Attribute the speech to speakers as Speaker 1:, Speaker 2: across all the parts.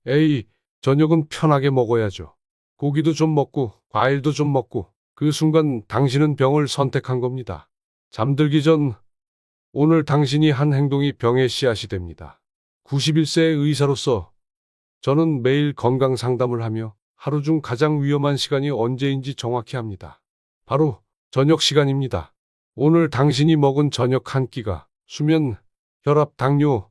Speaker 1: 에이, 저녁은 편하게 먹어야죠. 고기도 좀 먹고, 과일도 좀 먹고, 그 순간 당신은 병을 선택한 겁니다. 잠들기 전 오늘 당신이 한 행동이 병의 씨앗이 됩니다. 91세의 의사로서 저는 매일 건강 상담을 하며 하루 중 가장 위험한 시간이 언제인지 정확히 합니다. 바로 저녁 시간입니다. 오늘 당신이 먹은 저녁 한 끼가 수면, 혈압, 당뇨,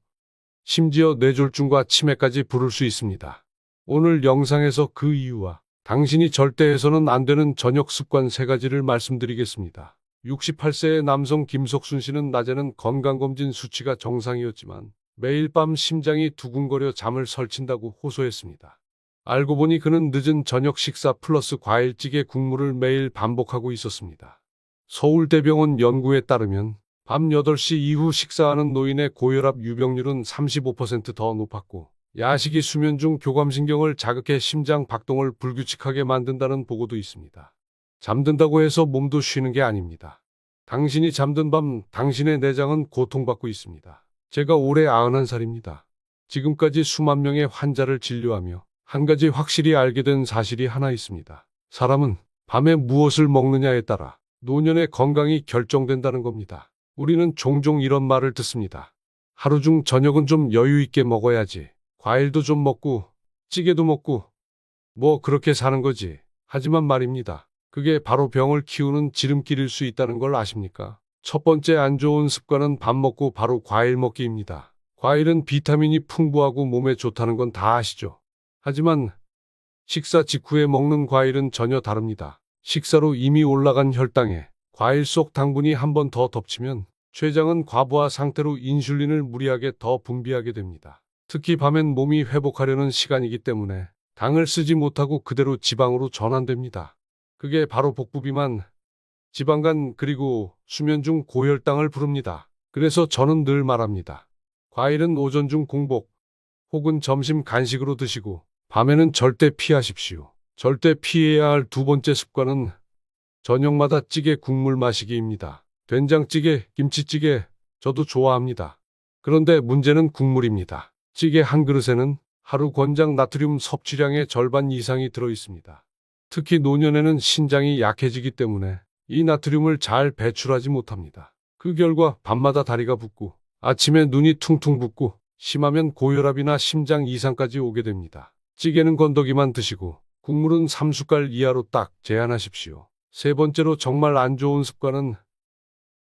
Speaker 1: 심지어 뇌졸중과 치매까지 부를 수 있습니다. 오늘 영상에서 그 이유와 당신이 절대 해서는 안 되는 저녁 습관 3가지를 말씀드리겠습니다. 68세의 남성 김석순 씨는 낮에는 건강검진 수치가 정상이었지만 매일 밤 심장이 두근거려 잠을 설친다고 호소했습니다. 알고 보니 그는 늦은 저녁 식사 플러스 과일찌개 국물을 매일 반복하고 있었습니다. 서울대병원 연구에 따르면 밤 8시 이후 식사하는 노인의 고혈압 유병률은 35%더 높았고 야식이 수면 중 교감신경을 자극해 심장 박동을 불규칙하게 만든다는 보고도 있습니다. 잠든다고 해서 몸도 쉬는 게 아닙니다. 당신이 잠든 밤 당신의 내장은 고통받고 있습니다. 제가 올해 91살입니다. 지금까지 수만 명의 환자를 진료하며 한 가지 확실히 알게 된 사실이 하나 있습니다. 사람은 밤에 무엇을 먹느냐에 따라 노년의 건강이 결정된다는 겁니다. 우리는 종종 이런 말을 듣습니다. 하루 중 저녁은 좀 여유 있게 먹어야지. 과일도 좀 먹고 찌개도 먹고 뭐 그렇게 사는 거지. 하지만 말입니다. 그게 바로 병을 키우는 지름길일 수 있다는 걸 아십니까? 첫 번째 안 좋은 습관은 밥 먹고 바로 과일 먹기입니다. 과일은 비타민이 풍부하고 몸에 좋다는 건 다 아시죠? 하지만 식사 직후에 먹는 과일은 전혀 다릅니다. 식사로 이미 올라간 혈당에 과일 속 당분이 한 번 더 덮치면 췌장은 과부하 상태로 인슐린을 무리하게 더 분비하게 됩니다. 특히 밤엔 몸이 회복하려는 시간이기 때문에 당을 쓰지 못하고 그대로 지방으로 전환됩니다. 그게 바로 복부비만, 지방간 그리고 수면 중 고혈당을 부릅니다. 그래서 저는 늘 말합니다. 과일은 오전 중 공복 혹은 점심 간식으로 드시고 밤에는 절대 피하십시오. 절대 피해야 할 두 번째 습관은 저녁마다 찌개 국물 마시기입니다. 된장찌개, 김치찌개 저도 좋아합니다. 그런데 문제는 국물입니다. 찌개 한 그릇에는 하루 권장 나트륨 섭취량의 절반 이상이 들어 있습니다. 특히 노년에는 신장이 약해지기 때문에 이 나트륨을 잘 배출하지 못합니다. 그 결과 밤마다 다리가 붓고 아침에 눈이 퉁퉁 붓고 심하면 고혈압이나 심장 이상까지 오게 됩니다. 찌개는 건더기만 드시고 국물은 3숟갈 이하로 딱 제한하십시오. 세 번째로 정말 안 좋은 습관은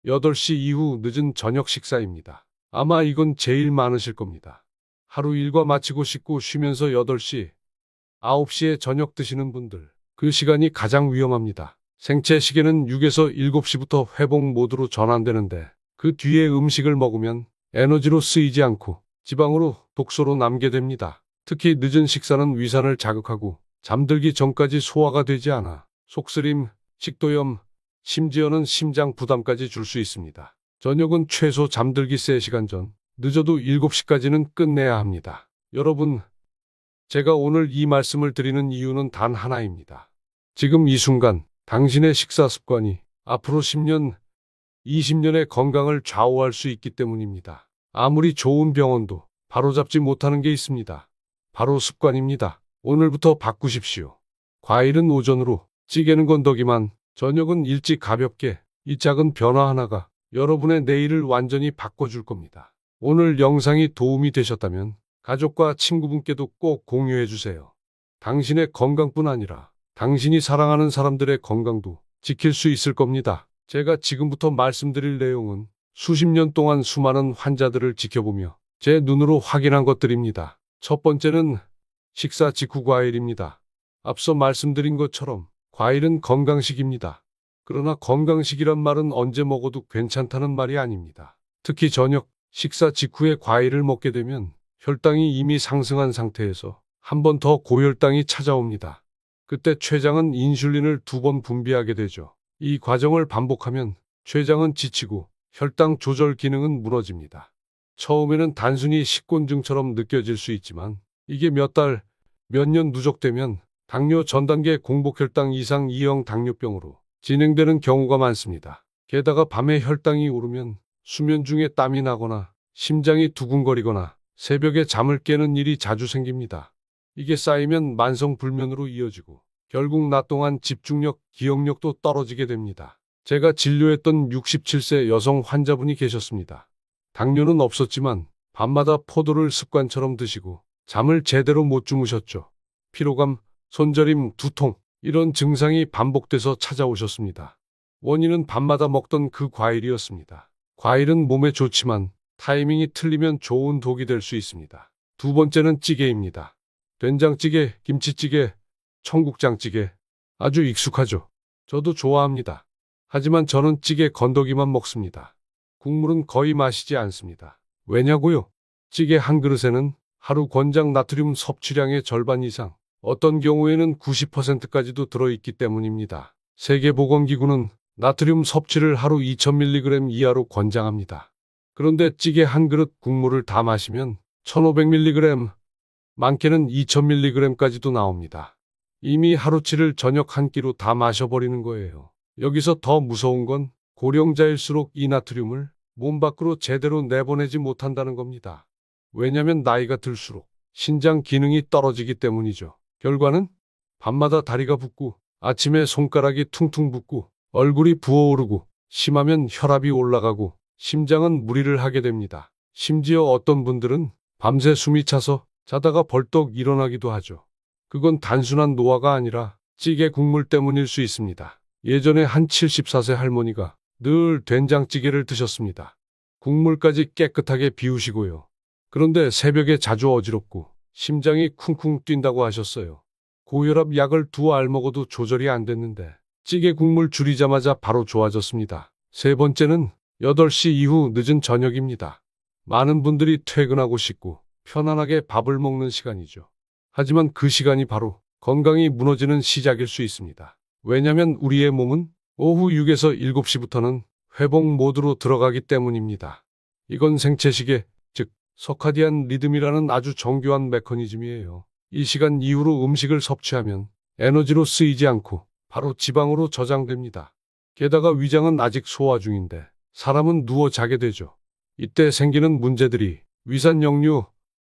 Speaker 1: 8시 이후 늦은 저녁 식사입니다. 아마 이건 제일 많으실 겁니다. 하루 일과 마치고 씻고 쉬면서 8시, 9시에 저녁 드시는 분들, 그 시간이 가장 위험합니다. 생체 시계는 6에서 7시부터 회복 모드로 전환되는데 그 뒤에 음식을 먹으면 에너지로 쓰이지 않고 지방으로 독소로 남게 됩니다. 특히 늦은 식사는 위산을 자극하고 잠들기 전까지 소화가 되지 않아 속쓰림, 식도염, 심지어는 심장 부담까지 줄 수 있습니다. 저녁은 최소 잠들기 3시간 전, 늦어도 7시까지는 끝내야 합니다. 여러분, 제가 오늘 이 말씀을 드리는 이유는 단 하나입니다. 지금 이 순간 당신의 식사 습관이 앞으로 10년, 20년의 건강을 좌우할 수 있기 때문입니다. 아무리 좋은 병원도 바로잡지 못하는 게 있습니다. 바로 습관입니다. 오늘부터 바꾸십시오. 과일은 오전으로, 찌개는 건더기만, 저녁은 일찍 가볍게. 이 작은 변화 하나가 여러분의 내일을 완전히 바꿔줄 겁니다. 오늘 영상이 도움이 되셨다면 가족과 친구분께도 꼭 공유해 주세요. 당신의 건강뿐 아니라 당신이 사랑하는 사람들의 건강도 지킬 수 있을 겁니다. 제가 지금부터 말씀드릴 내용은 수십 년 동안 수많은 환자들을 지켜보며 제 눈으로 확인한 것들입니다. 첫 번째는 식사 직후 과일입니다. 앞서 말씀드린 것처럼 과일은 건강식입니다. 그러나 건강식이란 말은 언제 먹어도 괜찮다는 말이 아닙니다. 특히 저녁 식사 직후에 과일을 먹게 되면 혈당이 이미 상승한 상태에서 한 번 더 고혈당이 찾아옵니다. 그때 췌장은 인슐린을 2번 분비하게 되죠. 이 과정을 반복하면 췌장은 지치고 혈당 조절 기능은 무너집니다. 처음에는 단순히 식곤증처럼 느껴질 수 있지만 이게 몇 달, 몇 년 누적되면 당뇨 전단계 공복혈당 이상 2형 당뇨병으로 진행되는 경우가 많습니다. 게다가 밤에 혈당이 오르면 수면 중에 땀이 나거나 심장이 두근거리거나 새벽에 잠을 깨는 일이 자주 생깁니다. 이게 쌓이면 만성불면으로 이어지고 결국 낮 동안 집중력, 기억력도 떨어지게 됩니다. 제가 진료했던 67세 여성 환자분이 계셨습니다. 당뇨는 없었지만 밤마다 포도를 습관처럼 드시고 잠을 제대로 못 주무셨죠. 피로감, 손저림, 두통 이런 증상이 반복돼서 찾아오셨습니다. 원인은 밤마다 먹던 그 과일이었습니다. 과일은 몸에 좋지만 타이밍이 틀리면 좋은 독이 될 수 있습니다. 두 번째는 찌개입니다. 된장찌개, 김치찌개, 청국장찌개 아주 익숙하죠. 저도 좋아합니다. 하지만 저는 찌개 건더기만 먹습니다. 국물은 거의 마시지 않습니다. 왜냐고요? 찌개 한 그릇에는 하루 권장 나트륨 섭취량의 절반 이상, 어떤 경우에는 90%까지도 들어있기 때문입니다. 세계보건기구는 나트륨 섭취를 하루 2000mg 이하로 권장합니다. 그런데 찌개 한 그릇 국물을 다 마시면 1500mg, 많게는 2000mg까지도 나옵니다. 이미 하루치를 저녁 한 끼로 다 마셔버리는 거예요. 여기서 더 무서운 건 고령자일수록 이 나트륨을 몸 밖으로 제대로 내보내지 못한다는 겁니다. 왜냐면 나이가 들수록 신장 기능이 떨어지기 때문이죠. 결과는 밤마다 다리가 붓고 아침에 손가락이 퉁퉁 붓고 얼굴이 부어오르고 심하면 혈압이 올라가고 심장은 무리를 하게 됩니다. 심지어 어떤 분들은 밤새 숨이 차서 자다가 벌떡 일어나기도 하죠. 그건 단순한 노화가 아니라 찌개 국물 때문일 수 있습니다. 예전에 한 74세 할머니가 늘 된장찌개를 드셨습니다. 국물까지 깨끗하게 비우시고요. 그런데 새벽에 자주 어지럽고 심장이 쿵쿵 뛴다고 하셨어요. 고혈압 약을 2알 먹어도 조절이 안 됐는데 찌개 국물 줄이자마자 바로 좋아졌습니다. 세 번째는 8시 이후 늦은 저녁입니다. 많은 분들이 퇴근하고 싶고 편안하게 밥을 먹는 시간이죠. 하지만 그 시간이 바로 건강이 무너지는 시작일 수 있습니다. 왜냐면 우리의 몸은 오후 6에서 7시부터는 회복 모드로 들어가기 때문입니다. 이건 생체시계, 즉 서카디안 리듬이라는 아주 정교한 메커니즘이에요. 이 시간 이후로 음식을 섭취하면 에너지로 쓰이지 않고 바로 지방으로 저장됩니다. 게다가 위장은 아직 소화 중인데 사람은 누워 자게 되죠. 이때 생기는 문제들이 위산 역류,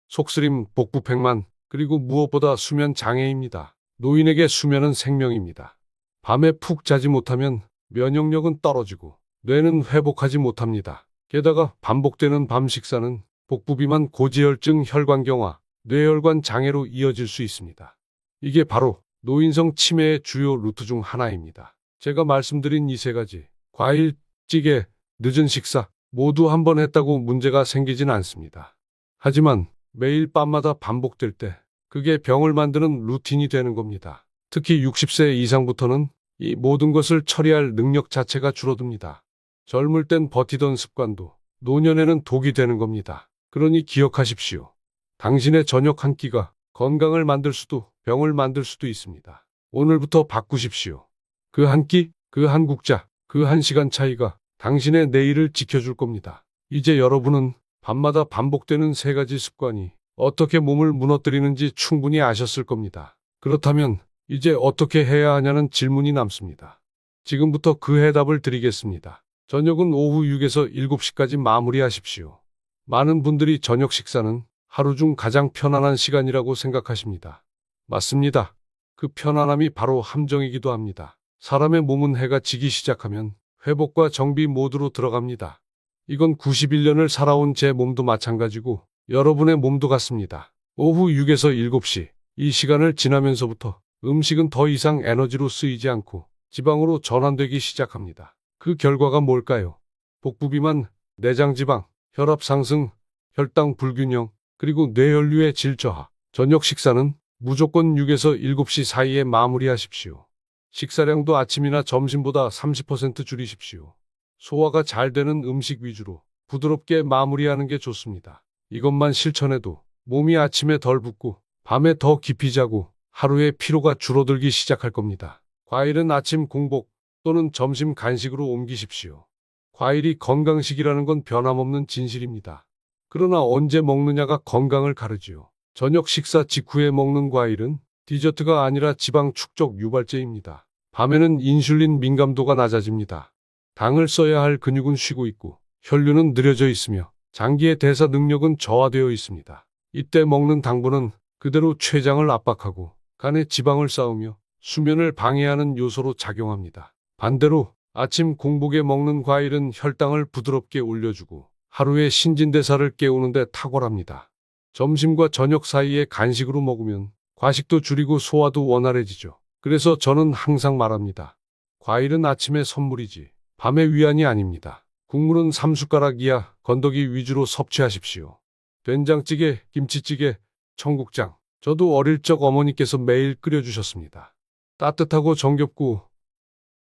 Speaker 1: 속쓰림, 복부팽만, 그리고 무엇보다 수면 장애입니다. 노인에게 수면은 생명입니다. 밤에 푹 자지 못하면 면역력은 떨어지고 뇌는 회복하지 못합니다. 게다가 반복되는 밤 식사는 복부비만, 고지혈증, 혈관경화, 뇌혈관 장애로 이어질 수 있습니다. 이게 바로 노인성 치매의 주요 루트 중 하나입니다. 제가 말씀드린 이 세 가지, 과일, 찌개, 늦은 식사 모두 한 번 했다고 문제가 생기진 않습니다. 하지만 매일 밤마다 반복될 때 그게 병을 만드는 루틴이 되는 겁니다. 특히 60세 이상부터는 이 모든 것을 처리할 능력 자체가 줄어듭니다. 젊을 땐 버티던 습관도 노년에는 독이 되는 겁니다. 그러니 기억하십시오. 당신의 저녁 한 끼가 건강을 만들 수도 병을 만들 수도 있습니다. 오늘부터 바꾸십시오. 그 한 끼, 그 한 국자, 그 한 시간 차이가 당신의 내일을 지켜줄 겁니다. 이제 여러분은 밤마다 반복되는 세 가지 습관이 어떻게 몸을 무너뜨리는지 충분히 아셨을 겁니다. 그렇다면 이제 어떻게 해야 하냐는 질문이 남습니다. 지금부터 그 해답을 드리겠습니다. 저녁은 오후 6에서 7시까지 마무리하십시오. 많은 분들이 저녁 식사는 하루 중 가장 편안한 시간이라고 생각하십니다. 맞습니다. 그 편안함이 바로 함정이기도 합니다. 사람의 몸은 해가 지기 시작하면 회복과 정비 모드로 들어갑니다. 이건 91년을 살아온 제 몸도 마찬가지고 여러분의 몸도 같습니다. 오후 6에서 7시, 이 시간을 지나면서부터 음식은 더 이상 에너지로 쓰이지 않고 지방으로 전환되기 시작합니다. 그 결과가 뭘까요? 복부비만, 내장지방, 혈압 상승, 혈당 불균형, 그리고 뇌혈류의 질 저하. 저녁 식사는 무조건 6에서 7시 사이에 마무리하십시오. 식사량도 아침이나 점심보다 30% 줄이십시오. 소화가 잘 되는 음식 위주로 부드럽게 마무리하는 게 좋습니다. 이것만 실천해도 몸이 아침에 덜 붓고 밤에 더 깊이 자고 하루의 피로가 줄어들기 시작할 겁니다. 과일은 아침 공복 또는 점심 간식으로 옮기십시오. 과일이 건강식이라는 건 변함없는 진실입니다. 그러나 언제 먹느냐가 건강을 가르지요. 저녁 식사 직후에 먹는 과일은 디저트가 아니라 지방 축적 유발제입니다. 밤에는 인슐린 민감도가 낮아집니다. 당을 써야 할 근육은 쉬고 있고 혈류는 느려져 있으며 장기의 대사 능력은 저하되어 있습니다. 이때 먹는 당분은 그대로 췌장을 압박하고 간에 지방을 쌓으며 수면을 방해하는 요소로 작용합니다. 반대로 아침 공복에 먹는 과일은 혈당을 부드럽게 올려주고 하루의 신진대사를 깨우는 데 탁월합니다. 점심과 저녁 사이에 간식으로 먹으면 과식도 줄이고 소화도 원활해지죠. 그래서 저는 항상 말합니다. 과일은 아침의 선물이지 밤의 위안이 아닙니다. 국물은 3숟가락 이하 건더기 위주로 섭취하십시오. 된장찌개, 김치찌개, 청국장. 저도 어릴 적 어머니께서 매일 끓여주셨습니다. 따뜻하고 정겹고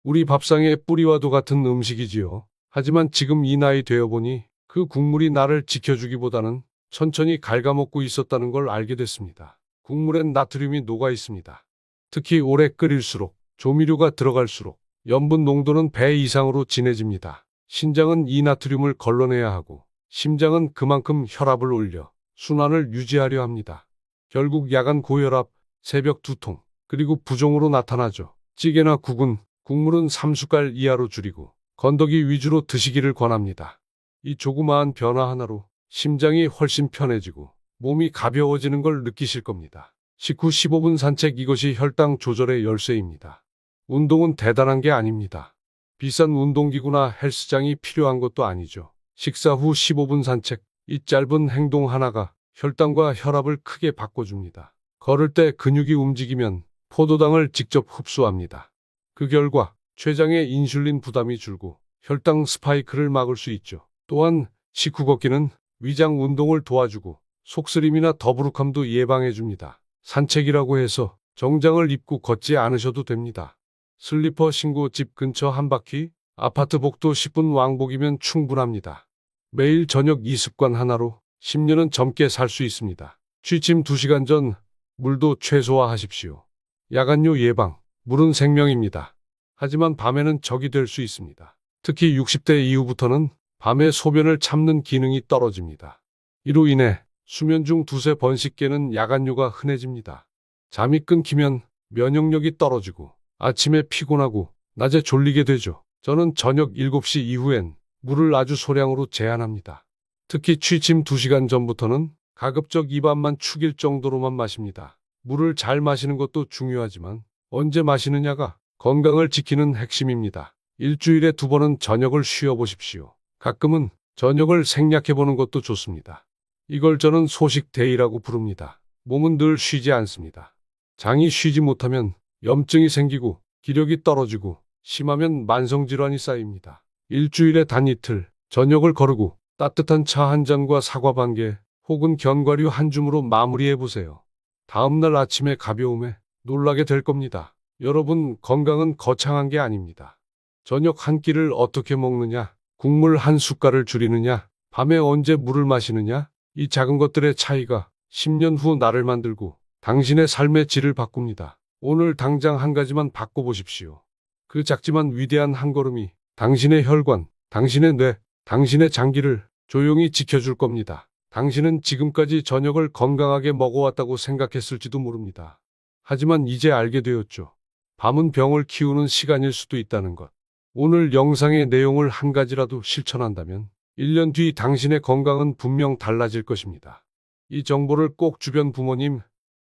Speaker 1: 우리 밥상의 뿌리와도 같은 음식이지요. 하지만 지금 이 나이 되어 보니 그 국물이 나를 지켜주기보다는 천천히 갉아먹고 있었다는 걸 알게 됐습니다. 국물엔 나트륨이 녹아 있습니다. 특히 오래 끓일수록 조미료가 들어갈수록 염분 농도는 배 이상으로 진해집니다. 신장은 이 나트륨을 걸러내야 하고 심장은 그만큼 혈압을 올려 순환을 유지하려 합니다. 결국 야간 고혈압, 새벽 두통, 그리고 부종으로 나타나죠. 찌개나 국은 국물은 3숟갈 이하로 줄이고 건더기 위주로 드시기를 권합니다. 이 조그마한 변화 하나로 심장이 훨씬 편해지고 몸이 가벼워지는 걸 느끼실 겁니다. 식후 15분 산책, 이것이 혈당 조절의 열쇠입니다. 운동은 대단한 게 아닙니다. 비싼 운동기구나 헬스장이 필요한 것도 아니죠. 식사 후 15분 산책, 이 짧은 행동 하나가 혈당과 혈압을 크게 바꿔줍니다. 걸을 때 근육이 움직이면 포도당을 직접 흡수합니다. 그 결과 췌장의 인슐린 부담이 줄고 혈당 스파이크를 막을 수 있죠. 또한 식후 걷기는 위장 운동을 도와주고 속쓰림이나 더부룩함도 예방해줍니다. 산책이라고 해서 정장을 입고 걷지 않으셔도 됩니다. 슬리퍼 신고 집 근처 한 바퀴, 아파트 복도 10분 왕복이면 충분합니다. 매일 저녁 이 습관 하나로 10년은 젊게 살 수 있습니다. 취침 2시간 전 물도 최소화하십시오. 야간요 예방, 물은 생명입니다. 하지만 밤에는 적이 될 수 있습니다. 특히 60대 이후부터는 밤에 소변을 참는 기능이 떨어집니다. 이로 인해 수면 중 두세 번씩 깨는 야간요가 흔해집니다. 잠이 끊기면 면역력이 떨어지고 아침에 피곤하고 낮에 졸리게 되죠. 저는 저녁 7시 이후엔 물을 아주 소량으로 제한합니다. 특히 취침 2시간 전부터는 가급적 입안만 축일 정도로만 마십니다. 물을 잘 마시는 것도 중요하지만 언제 마시느냐가 건강을 지키는 핵심입니다. 일주일에 2번은 저녁을 쉬어보십시오. 가끔은 저녁을 생략해보는 것도 좋습니다. 이걸 저는 소식데이라고 부릅니다. 몸은 늘 쉬지 않습니다. 장이 쉬지 못하면 염증이 생기고 기력이 떨어지고 심하면 만성질환이 쌓입니다. 일주일에 단 이틀 저녁을 거르고 따뜻한 차 한 잔과 사과 반 개 혹은 견과류 한 줌으로 마무리해보세요. 다음날 아침의 가벼움에 놀라게 될 겁니다. 여러분, 건강은 거창한 게 아닙니다. 저녁 한 끼를 어떻게 먹느냐, 국물 한 숟갈을 줄이느냐, 밤에 언제 물을 마시느냐, 이 작은 것들의 차이가 10년 후 나를 만들고 당신의 삶의 질을 바꿉니다. 오늘 당장 한 가지만 바꿔보십시오. 그 작지만 위대한 한 걸음이 당신의 혈관, 당신의 뇌, 당신의 장기를 조용히 지켜줄 겁니다. 당신은 지금까지 저녁을 건강하게 먹어왔다고 생각했을지도 모릅니다. 하지만 이제 알게 되었죠. 밤은 병을 키우는 시간일 수도 있다는 것. 오늘 영상의 내용을 한 가지라도 실천한다면 1년 뒤 당신의 건강은 분명 달라질 것입니다. 이 정보를 꼭 주변 부모님,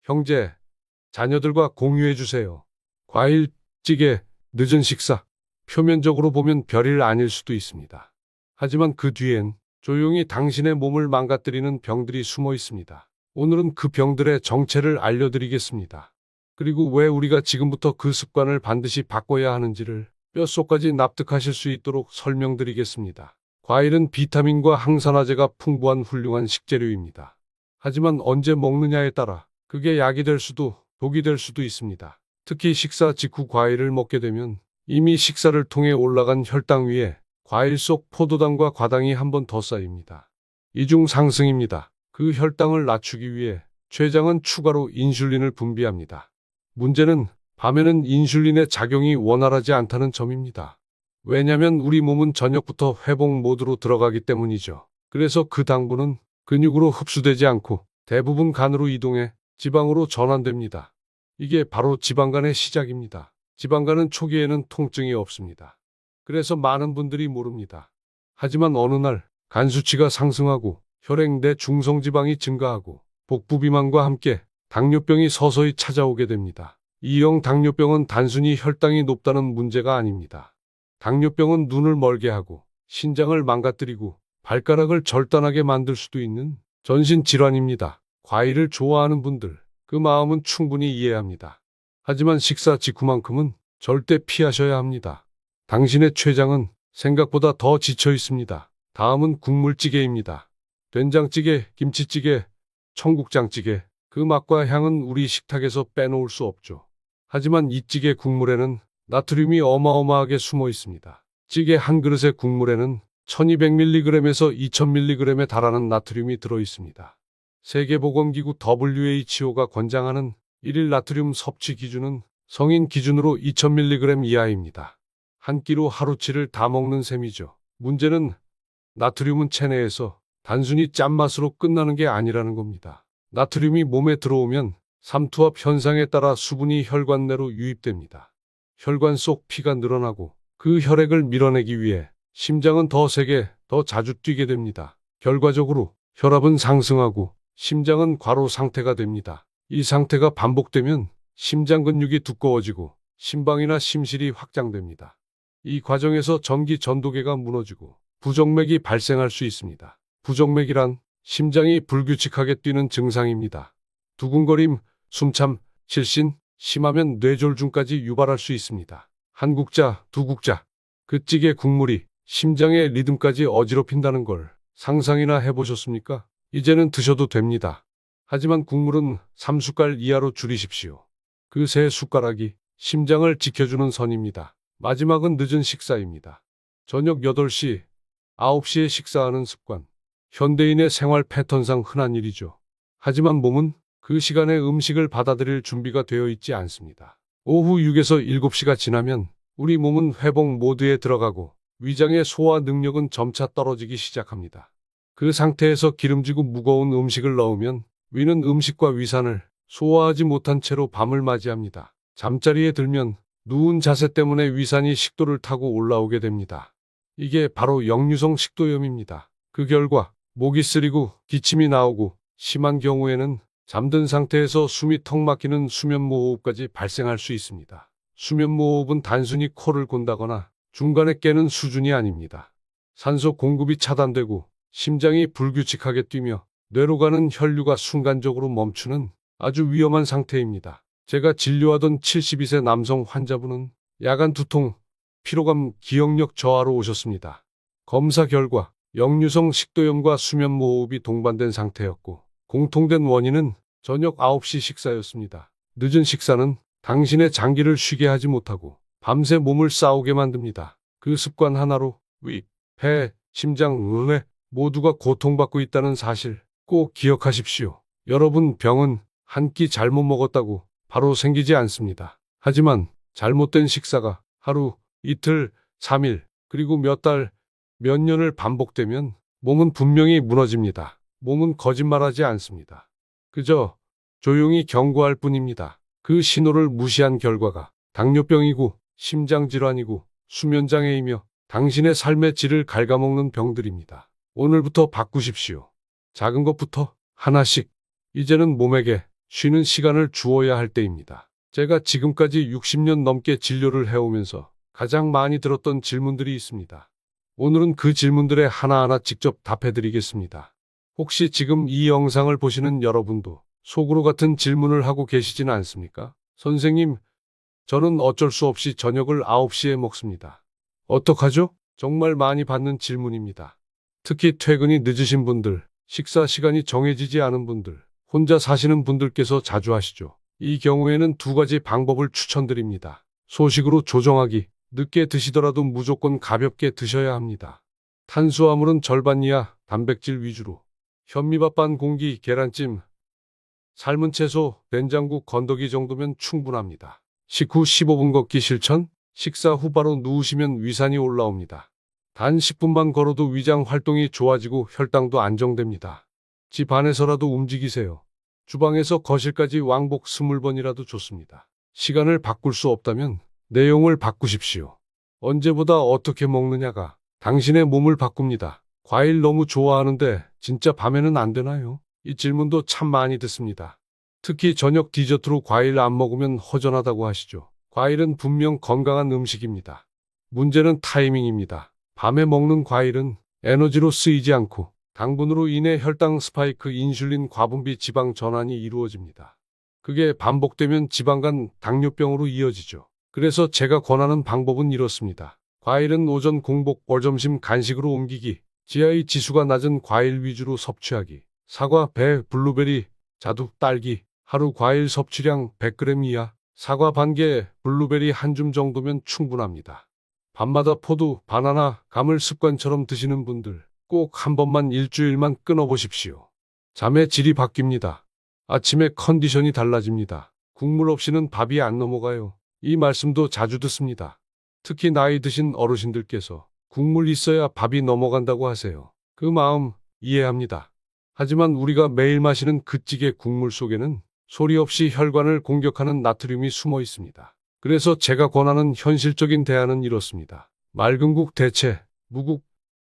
Speaker 1: 형제, 자녀들과 공유해 주세요. 과일, 찌개, 늦은 식사, 표면적으로 보면 별일 아닐 수도 있습니다. 하지만 그 뒤엔 조용히 당신의 몸을 망가뜨리는 병들이 숨어 있습니다. 오늘은 그 병들의 정체를 알려드리겠습니다. 그리고 왜 우리가 지금부터 그 습관을 반드시 바꿔야 하는지를 뼛속까지 납득하실 수 있도록 설명드리겠습니다. 과일은 비타민과 항산화제가 풍부한 훌륭한 식재료입니다. 하지만 언제 먹느냐에 따라 그게 약이 될 수도 독이 될 수도 있습니다. 특히 식사 직후 과일을 먹게 되면 이미 식사를 통해 올라간 혈당 위에 과일 속 포도당과 과당이 한 번 더 쌓입니다. 이중 상승입니다. 그 혈당을 낮추기 위해 췌장은 추가로 인슐린을 분비합니다. 문제는 밤에는 인슐린의 작용이 원활하지 않다는 점입니다. 왜냐하면 우리 몸은 저녁부터 회복 모드로 들어가기 때문이죠. 그래서 그 당분은 근육으로 흡수되지 않고 대부분 간으로 이동해 지방으로 전환됩니다. 이게 바로 지방간의 시작입니다. 지방간은 초기에는 통증이 없습니다. 그래서 많은 분들이 모릅니다. 하지만 어느 날 간 수치가 상승하고 혈액 내 중성지방이 증가하고 복부 비만과 함께 당뇨병이 서서히 찾아오게 됩니다. I형 당뇨병은 단순히 혈당이 높다는 문제가 아닙니다. 당뇨병은 눈을 멀게 하고 신장을 망가뜨리고 발가락을 절단하게 만들 수도 있는 전신 질환입니다. 과일을 좋아하는 분들, 그 마음은 충분히 이해합니다. 하지만 식사 직후만큼은 절대 피하셔야 합니다. 당신의 췌장은 생각보다 더 지쳐 있습니다. 다음은 국물찌개입니다. 된장찌개, 김치찌개, 청국장찌개, 그 맛과 향은 우리 식탁에서 빼놓을 수 없죠. 하지만 이 찌개 국물에는 나트륨이 어마어마하게 숨어 있습니다. 찌개 한 그릇의 국물에는 1200mg에서 2000mg에 달하는 나트륨이 들어 있습니다. 세계보건기구 WHO가 권장하는 1일 나트륨 섭취 기준은 성인 기준으로 2000mg 이하입니다. 한 끼로 하루치를 다 먹는 셈이죠. 문제는 나트륨은 체내에서 단순히 짠맛으로 끝나는 게 아니라는 겁니다. 나트륨이 몸에 들어오면 삼투압 현상에 따라 수분이 혈관 내로 유입됩니다. 혈관 속 피가 늘어나고 그 혈액을 밀어내기 위해 심장은 더 세게, 더 자주 뛰게 됩니다. 결과적으로 혈압은 상승하고 심장은 과로 상태가 됩니다. 이 상태가 반복되면 심장 근육이 두꺼워지고 심방이나 심실이 확장됩니다. 이 과정에서 전기 전도계가 무너지고 부정맥이 발생할 수 있습니다. 부정맥이란 심장이 불규칙하게 뛰는 증상입니다. 두근거림, 숨참, 실신, 심하면 뇌졸중까지 유발할 수 있습니다. 한 국자, 두 국자, 그 찌개 국물이 심장의 리듬까지 어지럽힌다는 걸 상상이나 해보셨습니까? 이제는 드셔도 됩니다. 하지만 국물은 3숟갈 이하로 줄이십시오. 그 3숟가락이 심장을 지켜주는 선입니다. 마지막은 늦은 식사입니다. 저녁 8시, 9시에 식사하는 습관. 현대인의 생활 패턴상 흔한 일이죠. 하지만 몸은 그 시간에 음식을 받아들일 준비가 되어 있지 않습니다. 오후 6에서 7시가 지나면 우리 몸은 회복 모드에 들어가고 위장의 소화 능력은 점차 떨어지기 시작합니다. 그 상태에서 기름지고 무거운 음식을 넣으면 위는 음식과 위산을 소화하지 못한 채로 밤을 맞이합니다. 잠자리에 들면 누운 자세 때문에 위산이 식도를 타고 올라오게 됩니다. 이게 바로 역류성 식도염입니다. 그 결과 목이 쓰리고 기침이 나오고 심한 경우에는 잠든 상태에서 숨이 턱 막히는 수면무호흡까지 발생할 수 있습니다. 수면무호흡은 단순히 코를 곤다거나 중간에 깨는 수준이 아닙니다. 산소 공급이 차단되고 심장이 불규칙하게 뛰며 뇌로 가는 혈류가 순간적으로 멈추는 아주 위험한 상태입니다. 제가 진료하던 72세 남성 환자분은 야간 두통, 피로감, 기억력 저하로 오셨습니다. 검사 결과 역류성 식도염과 수면무호흡이 동반된 상태였고 공통된 원인은 저녁 9시 식사였습니다. 늦은 식사는 당신의 장기를 쉬게 하지 못하고 밤새 몸을 싸우게 만듭니다. 그 습관 하나로 위, 폐, 심장, 뇌 모두가 고통받고 있다는 사실 꼭 기억하십시오. 여러분, 병은 한 끼 잘못 먹었다고 바로 생기지 않습니다. 하지만 잘못된 식사가 하루, 이틀, 3일, 그리고 몇 달, 몇 년을 반복되면 몸은 분명히 무너집니다. 몸은 거짓말하지 않습니다. 그저 조용히 경고할 뿐입니다. 그 신호를 무시한 결과가 당뇨병이고 심장질환이고 수면장애이며 당신의 삶의 질을 갉아먹는 병들입니다. 오늘부터 바꾸십시오. 작은 것부터 하나씩. 이제는 몸에게 쉬는 시간을 주어야 할 때입니다. 제가 지금까지 60년 넘게 진료를 해오면서 가장 많이 들었던 질문들이 있습니다. 오늘은 그 질문들에 하나하나 직접 답해드리겠습니다. 혹시 지금 이 영상을 보시는 여러분도 속으로 같은 질문을 하고 계시지는 않습니까? 선생님, 저는 어쩔 수 없이 저녁을 9시에 먹습니다. 어떡하죠? 정말 많이 받는 질문입니다. 특히 퇴근이 늦으신 분들, 식사 시간이 정해지지 않은 분들, 혼자 사시는 분들께서 자주 하시죠. 이 경우에는 두 가지 방법을 추천드립니다. 소식으로 조정하기, 늦게 드시더라도 무조건 가볍게 드셔야 합니다. 탄수화물은 절반 이하, 단백질 위주로. 현미밥 반 공기, 계란찜, 삶은 채소, 된장국, 건더기 정도면 충분합니다. 식후 15분 걷기 실천, 식사 후 바로 누우시면 위산이 올라옵니다. 단 10분만 걸어도 위장 활동이 좋아지고 혈당도 안정됩니다. 집 안에서라도 움직이세요. 주방에서 거실까지 왕복 20번이라도 좋습니다. 시간을 바꿀 수 없다면 내용을 바꾸십시오. 언제보다 어떻게 먹느냐가 당신의 몸을 바꿉니다. 과일 너무 좋아하는데 진짜 밤에는 안 되나요? 이 질문도 참 많이 듣습니다. 특히 저녁 디저트로 과일 안 먹으면 허전하다고 하시죠. 과일은 분명 건강한 음식입니다. 문제는 타이밍입니다. 밤에 먹는 과일은 에너지로 쓰이지 않고 당분으로 인해 혈당 스파이크, 인슐린 과분비, 지방 전환이 이루어집니다. 그게 반복되면 지방간 당뇨병으로 이어지죠. 그래서 제가 권하는 방법은 이렇습니다. 과일은 오전 공복, 점심 간식으로 옮기기, GI 지수가 낮은 과일 위주로 섭취하기, 사과, 배, 블루베리, 자두, 딸기, 하루 과일 섭취량 100g 이하, 사과 반 개, 블루베리 한 줌 정도면 충분합니다. 밤마다 포도, 바나나, 감을 습관처럼 드시는 분들 꼭 한 번만 일주일만 끊어보십시오. 잠의 질이 바뀝니다. 아침에 컨디션이 달라집니다. 국물 없이는 밥이 안 넘어가요. 이 말씀도 자주 듣습니다. 특히 나이 드신 어르신들께서 국물 있어야 밥이 넘어간다고 하세요. 그 마음 이해합니다. 하지만 우리가 매일 마시는 그 찌개 국물 속에는 소리 없이 혈관을 공격하는 나트륨이 숨어 있습니다. 그래서 제가 권하는 현실적인 대안은 이렇습니다. 맑은 국, 대체, 무국,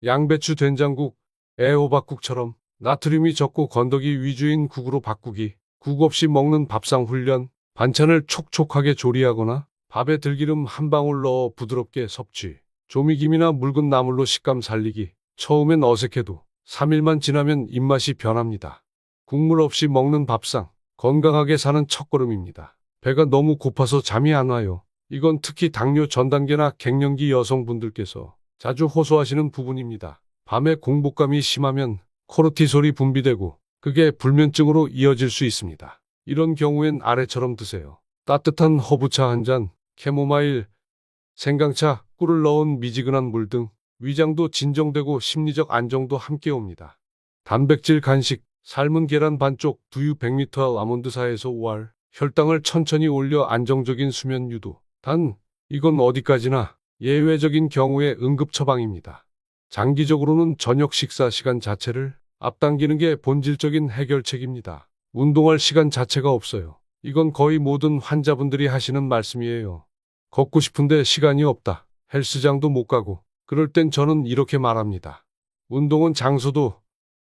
Speaker 1: 양배추 된장국, 애호박국처럼 나트륨이 적고 건더기 위주인 국으로 바꾸기, 국 없이 먹는 밥상 훈련, 반찬을 촉촉하게 조리하거나 밥에 들기름 한 방울 넣어 부드럽게 섭취, 조미김이나 묽은 나물로 식감 살리기. 처음엔 어색해도 3일만 지나면 입맛이 변합니다. 국물 없이 먹는 밥상, 건강하게 사는 첫걸음입니다. 배가 너무 고파서 잠이 안 와요. 이건 특히 당뇨 전 단계나 갱년기 여성분들께서 자주 호소하시는 부분입니다. 밤에 공복감이 심하면 코르티솔이 분비되고 그게 불면증으로 이어질 수 있습니다. 이런 경우엔 아래처럼 드세요. 따뜻한 허브차 한 잔, 캐모마일, 생강차, 꿀을 넣은 미지근한 물 등 위장도 진정되고 심리적 안정도 함께 옵니다. 단백질 간식, 삶은 계란 반쪽, 두유 100ml, 아몬드 4에서 5알, 혈당을 천천히 올려 안정적인 수면 유도. 단, 이건 어디까지나 예외적인 경우의 응급 처방입니다. 장기적으로는 저녁 식사 시간 자체를 앞당기는 게 본질적인 해결책입니다. 운동할 시간 자체가 없어요. 이건 거의 모든 환자분들이 하시는 말씀이에요. 걷고 싶은데 시간이 없다. 헬스장도 못 가고. 그럴 땐 저는 이렇게 말합니다. 운동은 장소도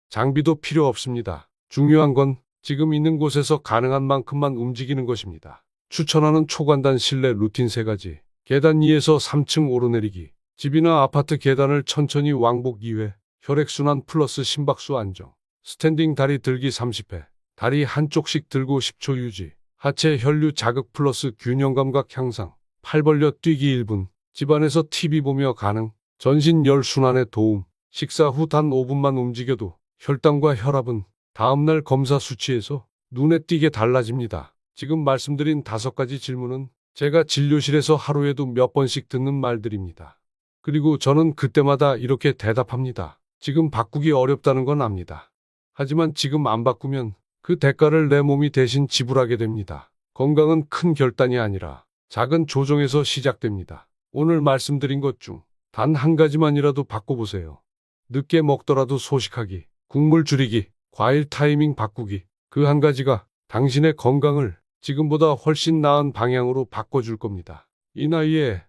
Speaker 1: 장비도 필요 없습니다. 중요한 건 지금 있는 곳에서 가능한 만큼만 움직이는 것입니다. 추천하는 초간단 실내 루틴 3가지. 계단 2에서 3층 오르내리기. 집이나 아파트 계단을 천천히 왕복 2회. 혈액순환 플러스 심박수 안정. 스탠딩 다리 들기 30회. 다리 한쪽씩 들고 10초 유지. 하체 혈류 자극 플러스 균형 감각 향상. 팔 벌려 뛰기 1분. 집안에서 TV 보며 가능. 전신 혈순환에 도움. 식사 후 단 5분만 움직여도 혈당과 혈압은 다음날 검사 수치에서 눈에 띄게 달라집니다. 지금 말씀드린 5가지 질문은 제가 진료실에서 하루에도 몇 번씩 듣는 말들입니다. 그리고 저는 그때마다 이렇게 대답합니다. 지금 바꾸기 어렵다는 건 압니다. 하지만 지금 안 바꾸면 그 대가를 내 몸이 대신 지불하게 됩니다. 건강은 큰 결단이 아니라 작은 조정에서 시작됩니다. 오늘 말씀드린 것 중 단 한 가지만이라도 바꿔보세요. 늦게 먹더라도 소식하기, 국물 줄이기, 과일 타이밍 바꾸기. 그 한 가지가 당신의 건강을 지금보다 훨씬 나은 방향으로 바꿔줄 겁니다. 이 나이에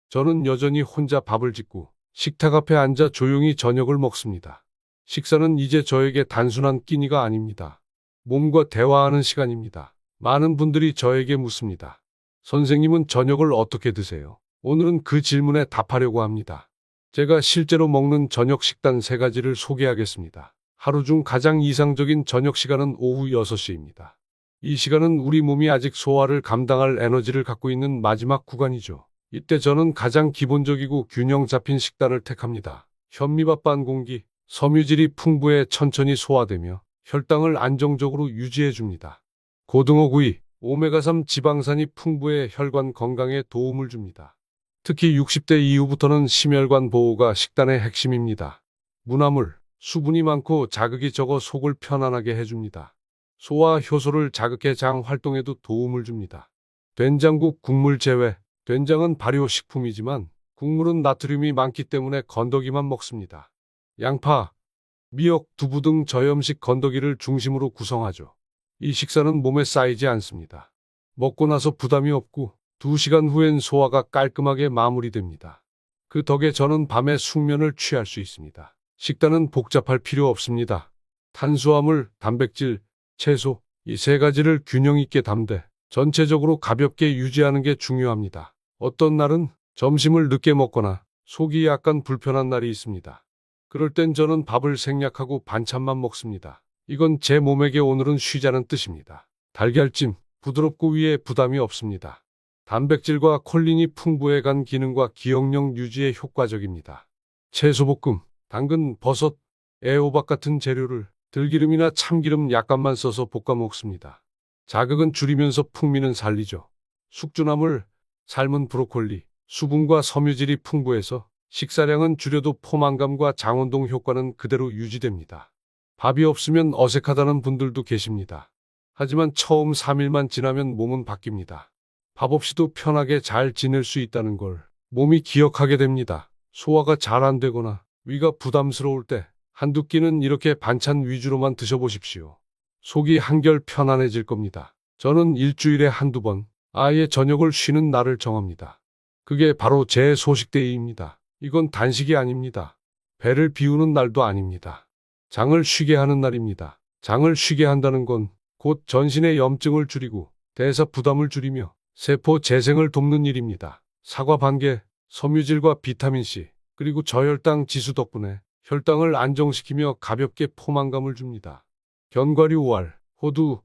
Speaker 1: 저는 여전히 혼자 밥을 짓고 식탁 앞에 앉아 조용히 저녁을 먹습니다. 식사는 이제 저에게 단순한 끼니가 아닙니다. 몸과 대화하는 시간입니다. 많은 분들이 저에게 묻습니다. 선생님은 저녁을 어떻게 드세요? 오늘은 그 질문에 답하려고 합니다. 제가 실제로 먹는 저녁 식단 3가지를 소개하겠습니다. 하루 중 가장 이상적인 저녁 시간은 오후 6시입니다. 이 시간은 우리 몸이 아직 소화를 감당할 에너지를 갖고 있는 마지막 구간이죠. 이때 저는 가장 기본적이고 균형 잡힌 식단을 택합니다. 현미밥 반 공기, 섬유질이 풍부해 천천히 소화되며 혈당을 안정적으로 유지해줍니다. 고등어구이, 오메가3 지방산이 풍부해 혈관 건강에 도움을 줍니다. 특히 60대 이후부터는 심혈관 보호가 식단의 핵심입니다. 무나물, 수분이 많고 자극이 적어 속을 편안하게 해줍니다. 소화 효소를 자극해 장 활동에도 도움을 줍니다. 된장국 국물 제외. 된장은 발효식품이지만 국물은 나트륨이 많기 때문에 건더기만 먹습니다. 양파, 미역, 두부 등 저염식 건더기를 중심으로 구성하죠. 이 식사는 몸에 쌓이지 않습니다. 먹고 나서 부담이 없고 2시간 후엔 소화가 깔끔하게 마무리됩니다. 그 덕에 저는 밤에 숙면을 취할 수 있습니다. 식단은 복잡할 필요 없습니다. 탄수화물, 단백질, 채소, 이 세 가지를 균형 있게 담되 전체적으로 가볍게 유지하는 게 중요합니다. 어떤 날은 점심을 늦게 먹거나 속이 약간 불편한 날이 있습니다. 그럴 땐 저는 밥을 생략하고 반찬만 먹습니다. 이건 제 몸에게 오늘은 쉬자는 뜻입니다. 달걀찜, 부드럽고 위에 부담이 없습니다. 단백질과 콜린이 풍부해 간 기능과 기억력 유지에 효과적입니다. 채소볶음, 당근, 버섯, 애호박 같은 재료를 들기름이나 참기름 약간만 써서 볶아 먹습니다. 자극은 줄이면서 풍미는 살리죠. 숙주나물, 삶은 브로콜리, 수분과 섬유질이 풍부해서 식사량은 줄여도 포만감과 장운동 효과는 그대로 유지됩니다. 밥이 없으면 어색하다는 분들도 계십니다. 하지만 처음 3일만 지나면 몸은 바뀝니다. 밥 없이도 편하게 잘 지낼 수 있다는 걸 몸이 기억하게 됩니다. 소화가 잘 안 되거나 위가 부담스러울 때 한두 끼는 이렇게 반찬 위주로만 드셔보십시오. 속이 한결 편안해질 겁니다. 저는 일주일에 한두 번 아예 저녁을 쉬는 날을 정합니다. 그게 바로 제 소식데이입니다. 이건 단식이 아닙니다. 배를 비우는 날도 아닙니다. 장을 쉬게 하는 날입니다. 장을 쉬게 한다는 건 곧 전신의 염증을 줄이고 대사 부담을 줄이며 세포 재생을 돕는 일입니다. 사과 반개, 섬유질과 비타민C, 그리고 저혈당 지수 덕분에 혈당을 안정시키며 가볍게 포만감을 줍니다. 견과류 우알, 호두,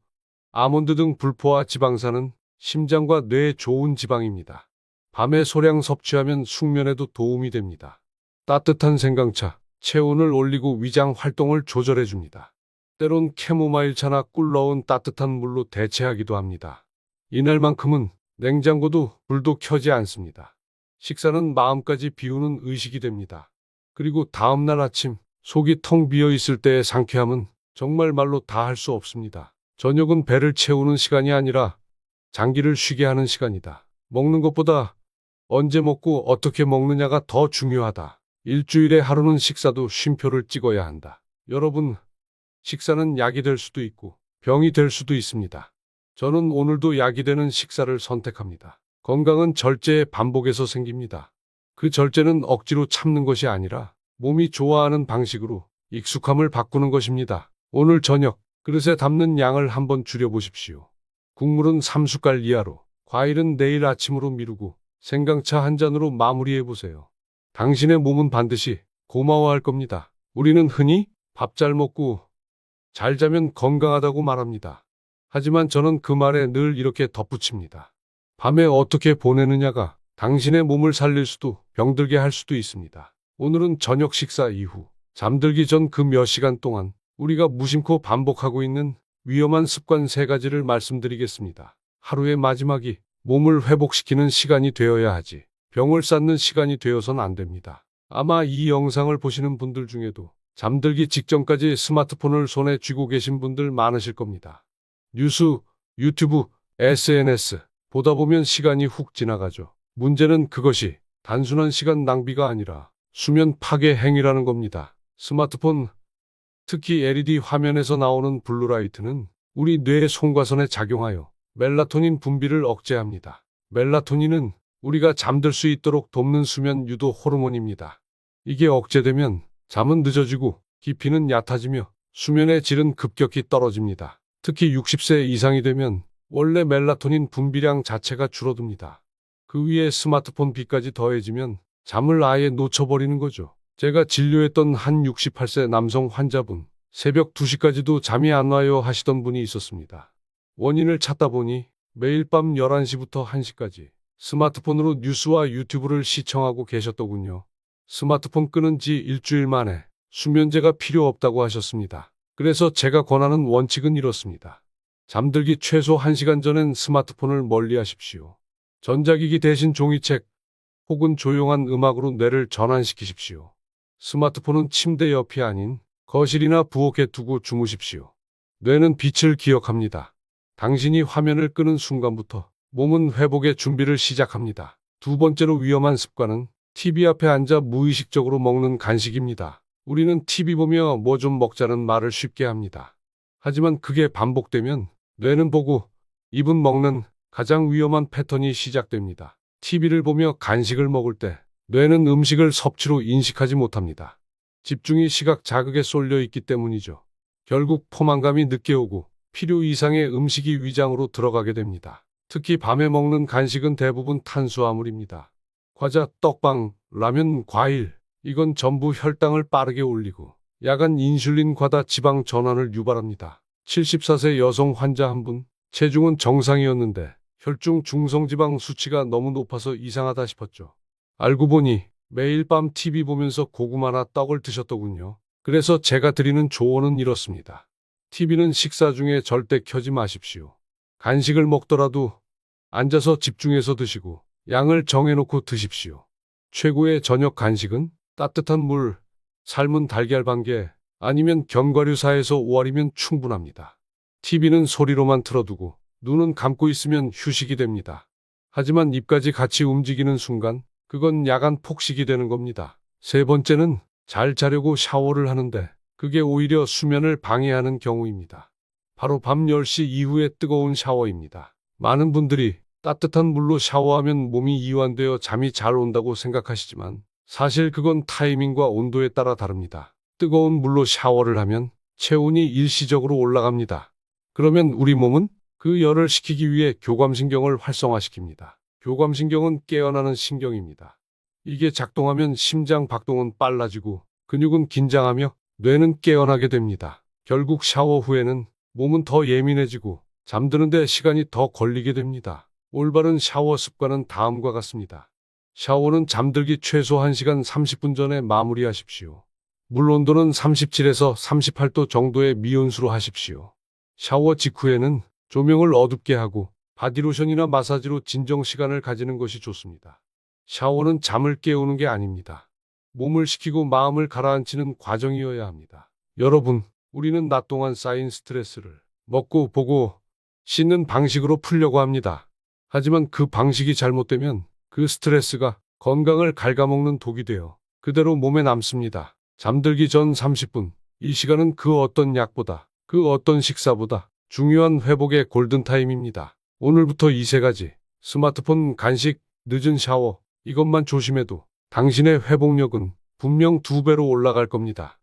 Speaker 1: 아몬드 등 불포화 지방산은 심장과 뇌에 좋은 지방입니다. 밤에 소량 섭취하면 숙면에도 도움이 됩니다. 따뜻한 생강차, 체온을 올리고 위장 활동을 조절해줍니다. 때론 캐모마일 차나 꿀 넣은 따뜻한 물로 대체하기도 합니다. 이날만큼은 냉장고도 불도 켜지 않습니다. 식사는 마음까지 비우는 의식이 됩니다. 그리고 다음날 아침 속이 텅 비어 있을 때의 상쾌함은 정말 말로 다 할 수 없습니다. 저녁은 배를 채우는 시간이 아니라 장기를 쉬게 하는 시간이다. 먹는 것보다 언제 먹고 어떻게 먹느냐가 더 중요하다. 일주일에 하루는 식사도 쉼표를 찍어야 한다. 여러분, 식사는 약이 될 수도 있고 병이 될 수도 있습니다. 저는 오늘도 약이 되는 식사를 선택합니다. 건강은 절제의 반복에서 생깁니다. 그 절제는 억지로 참는 것이 아니라 몸이 좋아하는 방식으로 익숙함을 바꾸는 것입니다. 오늘 저녁 그릇에 담는 양을 한번 줄여보십시오. 국물은 3숟갈 이하로, 과일은 내일 아침으로 미루고 생강차 한 잔으로 마무리해보세요. 당신의 몸은 반드시 고마워할 겁니다. 우리는 흔히 밥 잘 먹고 잘 자면 건강하다고 말합니다. 하지만 저는 그 말에 늘 이렇게 덧붙입니다. 밤에 어떻게 보내느냐가 당신의 몸을 살릴 수도 병들게 할 수도 있습니다. 오늘은 저녁 식사 이후 잠들기 전 그 몇 시간 동안 우리가 무심코 반복하고 있는 위험한 습관 3가지를 말씀드리겠습니다. 하루의 마지막이 몸을 회복시키는 시간이 되어야 하지 병을 쌓는 시간이 되어선 안 됩니다. 아마 이 영상을 보시는 분들 중에도 잠들기 직전까지 스마트폰을 손에 쥐고 계신 분들 많으실 겁니다. 뉴스, 유튜브, SNS 보다 보면 시간이 훅 지나가죠. 문제는 그것이 단순한 시간 낭비가 아니라 수면 파괴 행위라는 겁니다. 스마트폰, 특히 LED 화면에서 나오는 블루라이트는 우리 뇌의 송과선에 작용하여 멜라토닌 분비를 억제합니다. 멜라토닌은 우리가 잠들 수 있도록 돕는 수면 유도 호르몬입니다. 이게 억제되면 잠은 늦어지고 깊이는 얕아지며 수면의 질은 급격히 떨어집니다. 특히 60세 이상이 되면 원래 멜라토닌 분비량 자체가 줄어듭니다. 그 위에 스마트폰 빛까지 더해지면 잠을 아예 놓쳐버리는 거죠. 제가 진료했던 한 68세 남성 환자분, 새벽 2시까지도 잠이 안 와요 하시던 분이 있었습니다. 원인을 찾다 보니 매일 밤 11시부터 1시까지 스마트폰으로 뉴스와 유튜브를 시청하고 계셨더군요. 스마트폰 끊은 지 일주일 만에 수면제가 필요 없다고 하셨습니다. 그래서 제가 권하는 원칙은 이렇습니다. 잠들기 최소 1시간 전엔 스마트폰을 멀리 하십시오. 전자기기 대신 종이책 혹은 조용한 음악으로 뇌를 전환시키십시오. 스마트폰은 침대 옆이 아닌 거실이나 부엌에 두고 주무십시오. 뇌는 빛을 기억합니다. 당신이 화면을 끄는 순간부터 몸은 회복의 준비를 시작합니다. 두 번째로 위험한 습관은 TV 앞에 앉아 무의식적으로 먹는 간식입니다. 우리는 TV 보며 뭐 좀 먹자는 말을 쉽게 합니다. 하지만 그게 반복되면 뇌는 보고 입은 먹는 가장 위험한 패턴이 시작됩니다. TV를 보며 간식을 먹을 때 뇌는 음식을 섭취로 인식하지 못합니다. 집중이 시각 자극에 쏠려 있기 때문이죠. 결국 포만감이 늦게 오고 필요 이상의 음식이 위장으로 들어가게 됩니다. 특히 밤에 먹는 간식은 대부분 탄수화물입니다. 과자, 떡빵, 라면, 과일, 이건 전부 혈당을 빠르게 올리고 야간 인슐린 과다 지방 전환을 유발합니다. 74세 여성 환자 한 분, 체중은 정상이었는데 혈중 중성지방 수치가 너무 높아서 이상하다 싶었죠. 알고 보니 매일 밤 TV 보면서 고구마나 떡을 드셨더군요. 그래서 제가 드리는 조언은 이렇습니다. TV는 식사 중에 절대 켜지 마십시오. 간식을 먹더라도 앉아서 집중해서 드시고 양을 정해놓고 드십시오. 최고의 저녁 간식은 따뜻한 물, 삶은 달걀 반 개, 아니면 견과류 4에서 5알이면 충분합니다. TV는 소리로만 틀어두고 눈은 감고 있으면 휴식이 됩니다. 하지만 입까지 같이 움직이는 순간 그건 야간 폭식이 되는 겁니다. 세 번째는 잘 자려고 샤워를 하는데 그게 오히려 수면을 방해하는 경우입니다. 바로 밤 10시 이후에 뜨거운 샤워입니다. 많은 분들이 따뜻한 물로 샤워하면 몸이 이완되어 잠이 잘 온다고 생각하시지만 사실 그건 타이밍과 온도에 따라 다릅니다. 뜨거운 물로 샤워를 하면 체온이 일시적으로 올라갑니다. 그러면 우리 몸은 그 열을 식히기 위해 교감신경을 활성화시킵니다. 교감신경은 깨어나는 신경입니다. 이게 작동하면 심장 박동은 빨라지고 근육은 긴장하며 뇌는 깨어나게 됩니다. 결국 샤워 후에는 몸은 더 예민해지고 잠드는데 시간이 더 걸리게 됩니다. 올바른 샤워 습관은 다음과 같습니다. 샤워는 잠들기 최소 1시간 30분 전에 마무리하십시오. 물 온도는 37에서 38도 정도의 미온수로 하십시오. 샤워 직후에는 조명을 어둡게 하고 바디로션이나 마사지로 진정 시간을 가지는 것이 좋습니다. 샤워는 잠을 깨우는 게 아닙니다. 몸을 식히고 마음을 가라앉히는 과정이어야 합니다. 여러분, 우리는 낮 동안 쌓인 스트레스를 먹고 보고 씻는 방식으로 풀려고 합니다. 하지만 그 방식이 잘못되면 그 스트레스가 건강을 갉아먹는 독이 되어 그대로 몸에 남습니다. 잠들기 전 30분, 이 시간은 그 어떤 약보다, 그 어떤 식사보다 중요한 회복의 골든타임입니다. 오늘부터 이 세 가지, 스마트폰, 간식, 늦은 샤워, 이것만 조심해도 당신의 회복력은 분명 2배로 올라갈 겁니다.